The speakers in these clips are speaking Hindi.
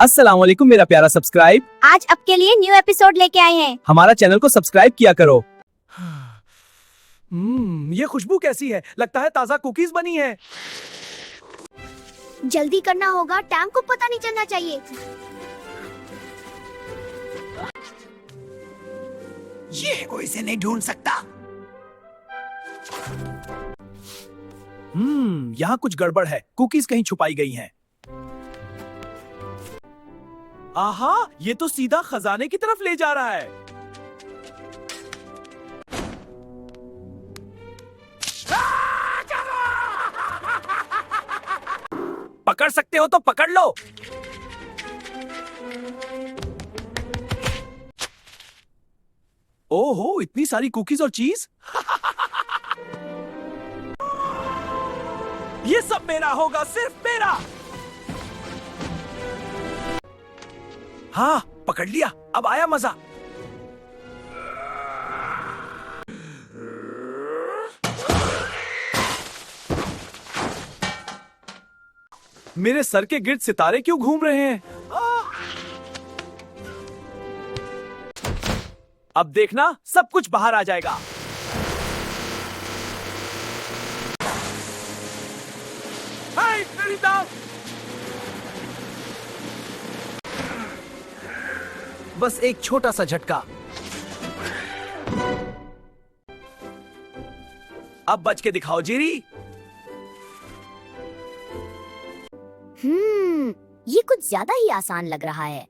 अस्सलाम वालेकुम मेरा प्यारा सब्सक्राइब। आज आपके लिए न्यू एपिसोड लेके आए हैं। हमारा चैनल को सब्सक्राइब किया करो। ये खुशबू कैसी है? लगता है ताज़ा कुकीज बनी है। जल्दी करना होगा, टैंक को पता नहीं चलना चाहिए। ये कोई इसे नहीं ढूंढ सकता। यहाँ कुछ गड़बड़ है। कुकीज कहीं छुपाई गई हैं। आहा, ये तो सीधा खजाने की तरफ ले जा रहा है। पकड़ सकते हो तो पकड़ लो। ओहो, इतनी सारी कुकीज और चीज। ये सब मेरा होगा, सिर्फ मेरा। हाँ, पकड़ लिया। अब आया मजा। मेरे सर के गिर्द सितारे क्यों घूम रहे हैं? अब देखना, सब कुछ बाहर आ जाएगा। हाय, मेरी दांत। बस एक छोटा सा झटका। अब बच के दिखाओ जीरी। ये कुछ ज्यादा ही आसान लग रहा है।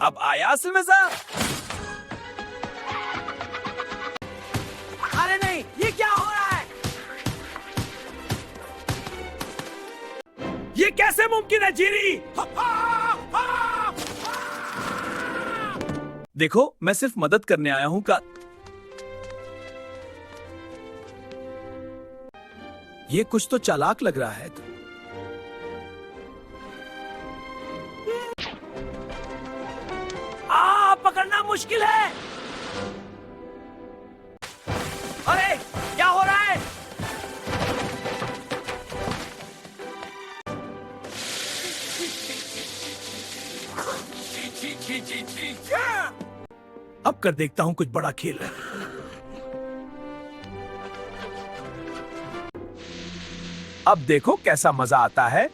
अब आया असल मजा। अरे नहीं, ये क्या हो रहा है? ये कैसे मुमकिन है जीरी? देखो, मैं सिर्फ मदद करने आया हूं का। ये कुछ तो चालाक लग रहा है। पकड़ना मुश्किल है। अरे, क्या हो रहा है? अब कर देखता हूं कुछ बड़ा खेल है। अब देखो कैसा मजा आता है।